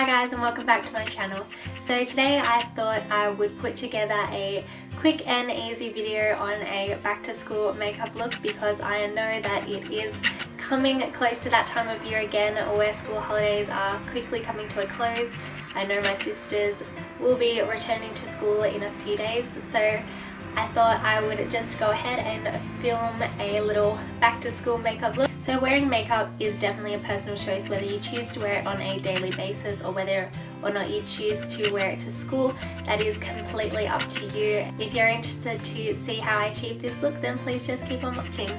Hi guys, and welcome back to my channel. So today I thought I would put together a quick and easy video on a back to school makeup look because I know that it is coming close to that time of year again where school holidays are quickly coming to a close. I know my sisters will be returning to school in a few days, so I thought I would just go ahead and film a little back to school makeup look. So wearing makeup is definitely a personal choice, whether you choose to wear it on a daily basis or whether or not you choose to wear it to school. That is completely up to you. If you're interested to see how I achieve this look, then please just keep on watching.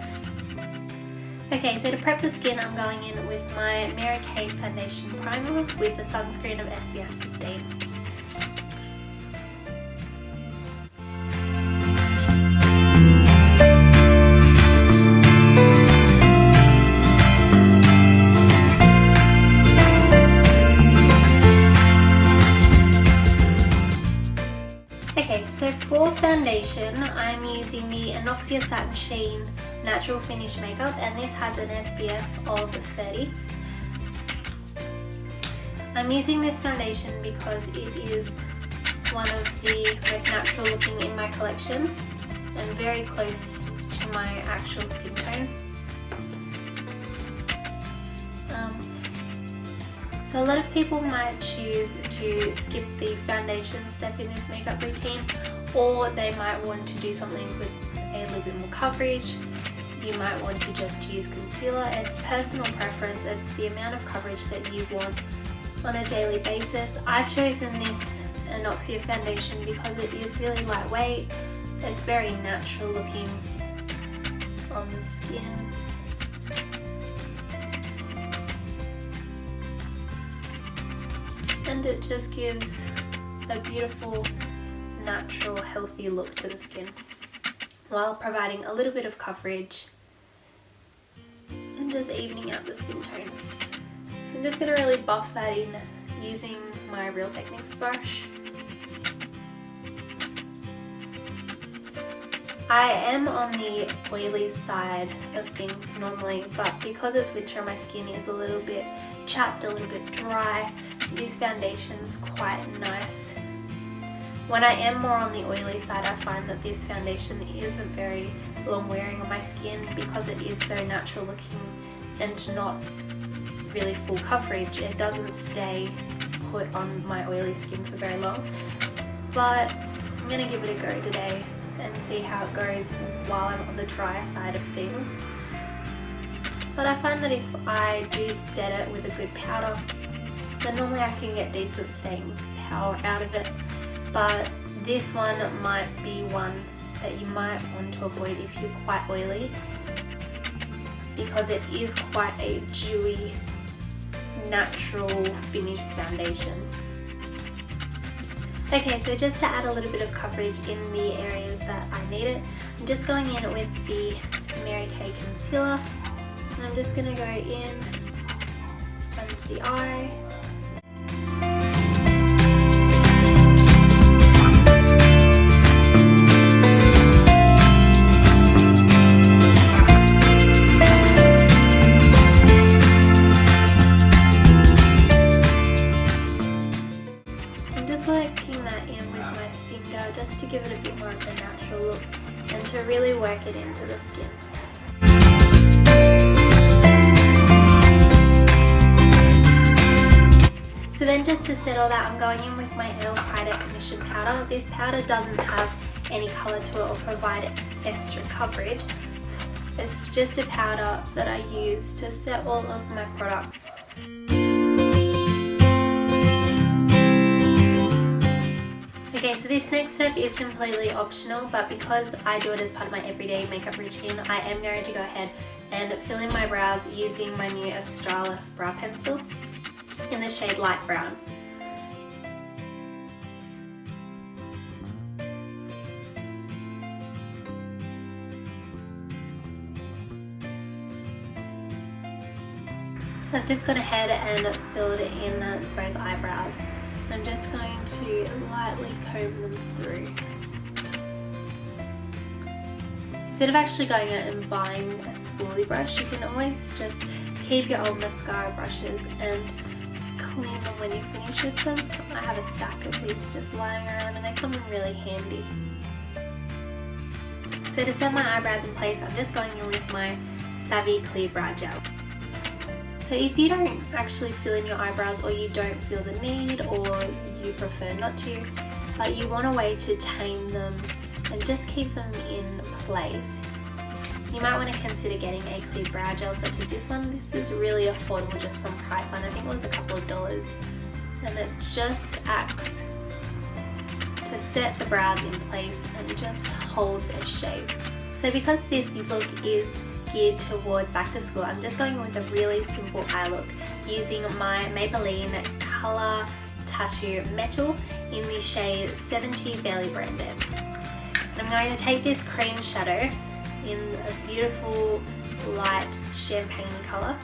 Okay, so to prep the skin, I'm going in with my Mary Kay Foundation Primer with the sunscreen of SPF 15. Okay, so for foundation, I'm using the Innoxa Satin Sheen Natural Finish Makeup, and this has an SPF of 30. I'm using this foundation because it is one of the most natural looking in my collection and very close to my actual skin tone. So a lot of people might choose to skip the foundation step in this makeup routine, or they might want to do something with a little bit more coverage. You might want to just use concealer. It's personal preference. It's the amount of coverage that you want on a daily basis. I've chosen this Innoxa foundation because it is really lightweight. It's very natural looking on the skin. And it just gives a beautiful, natural, healthy look to the skin while providing a little bit of coverage and just evening out the skin tone. So I'm just going to really buff that in using my Real Techniques brush. I am on the oily side of things normally, but because it's winter my skin is a little bit chapped, a little bit dry, this foundation's quite nice. When I am more on the oily side, I find that this foundation isn't very long wearing on my skin because it is so natural looking and not really full coverage. It doesn't stay put on my oily skin for very long, but I'm going to give it a go today and see how it goes while I'm on the drier side of things. But I find that if I do set it with a good powder, then normally I can get decent staying power out of it. But this one might be one that you might want to avoid if you're quite oily, because it is quite a dewy, natural finish foundation. Okay, so just to add a little bit of coverage in the areas that I need it, I'm just going in with the Mary Kay concealer, and I'm just going to go in under the eye. Working that in with my finger just to give it a bit more of a natural look and to really work it into the skin. So then just to settle that, I'm going in with my E.L.F High Definition powder. This powder doesn't have any colour to it or provide extra coverage. It's just a powder that I use to set all of my products. Okay, so this next step is completely optional, but because I do it as part of my everyday makeup routine, I am going to go ahead and fill in my brows using my new Australis brow pencil in the shade Light Brown. So I've just gone ahead and filled in both eyebrows. I'm just going to lightly comb them through. Instead of actually going out and buying a spoolie brush, you can always just keep your old mascara brushes and clean them when you finish with them. I have a stack of these just lying around and they come in really handy. So to set my eyebrows in place, I'm just going in with my Savvy Clear Brow Gel. So if you don't actually fill in your eyebrows, or you don't feel the need, or you prefer not to, but you want a way to tame them and just keep them in place, you might want to consider getting a clear brow gel such as this one. This is really affordable just from Priceline. I think it was a couple of dollars, and it just acts to set the brows in place and just hold their shape. So because this look is geared towards back to school, I'm just going with a really simple eye look using my Maybelline Color Tattoo Metal in the shade 70 Barely Branded. And I'm going to take this cream shadow in a beautiful light champagne colour,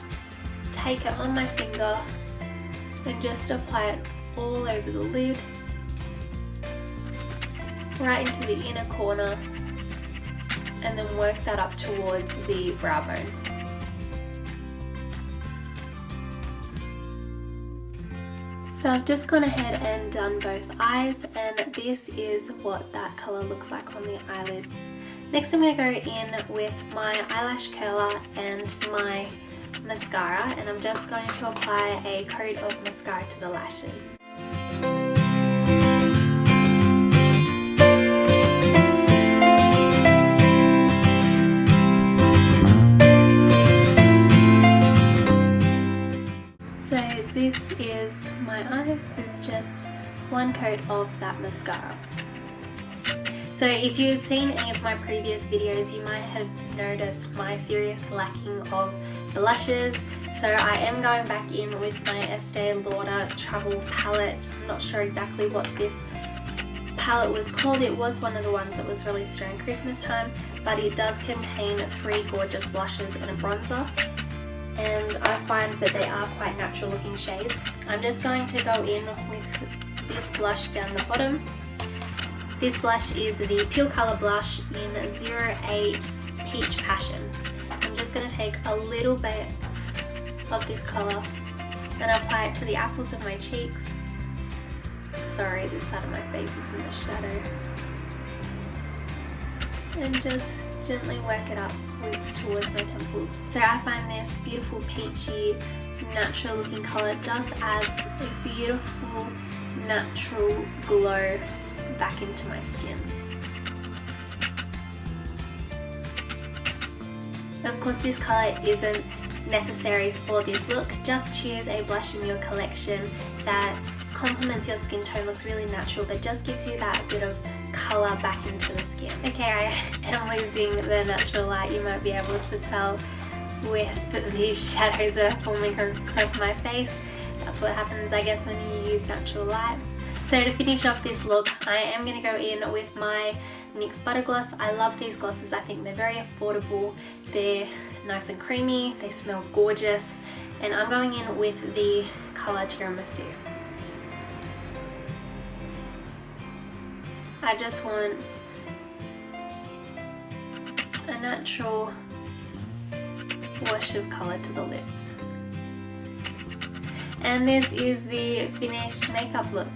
take it on my finger and just apply it all over the lid, right into the inner corner, and then work that up towards the brow bone. So I've just gone ahead and done both eyes, and this is what that colour looks like on the eyelid. Next I'm going to go in with my eyelash curler and my mascara, and I'm just going to apply a coat of mascara to the lashes. So this is my eyes with just one coat of that mascara. So if you've seen any of my previous videos, you might have noticed my serious lacking of blushes. So I am going back in with my Estée Lauder Travel Palette. I'm not sure exactly what this palette was called. It was one of the ones that was released around Christmas time, but it does contain 3 gorgeous blushes and a bronzer. And I find that they are quite natural looking shades. I'm just going to go in with this blush down the bottom. This blush is the Pure Colour blush in 08 Peach Passion. I'm just going to take a little bit of this colour and apply it to the apples of my cheeks. Sorry, this side of my face is in the shadow. And just gently work it upwards towards my temples. So I find this beautiful peachy, natural looking colour just adds a beautiful, natural glow back into my skin. Of course, this colour isn't necessary for this look. Just choose a blush in your collection that complements your skin tone, looks really natural, but just gives you that bit of colour back into the skin. Okay, I am losing the natural light. You might be able to tell with these shadows that are forming across my face. That's what happens, I guess, when you use natural light. So to finish off this look, I am going to go in with my NYX Butter Gloss. I love these glosses. I think they're very affordable. They're nice and creamy. They smell gorgeous. And I'm going in with the colour Tiramasu. I just want a natural wash of colour to the lips. And this is the finished makeup look.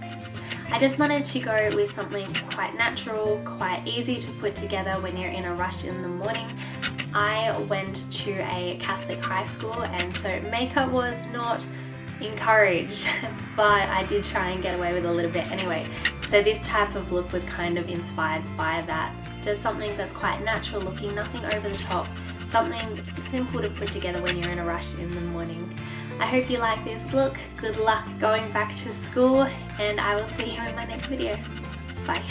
I just wanted to go with something quite natural, quite easy to put together when you're in a rush in the morning. I went to a Catholic high school, and so makeup was not encouraged, but I did try and get away with a little bit anyway. So this type of look was kind of inspired by that. Just something that's quite natural looking, nothing over the top, something simple to put together when you're in a rush in the morning. I hope you like this look. Good luck going back to school, and I will see you in my next video. Bye.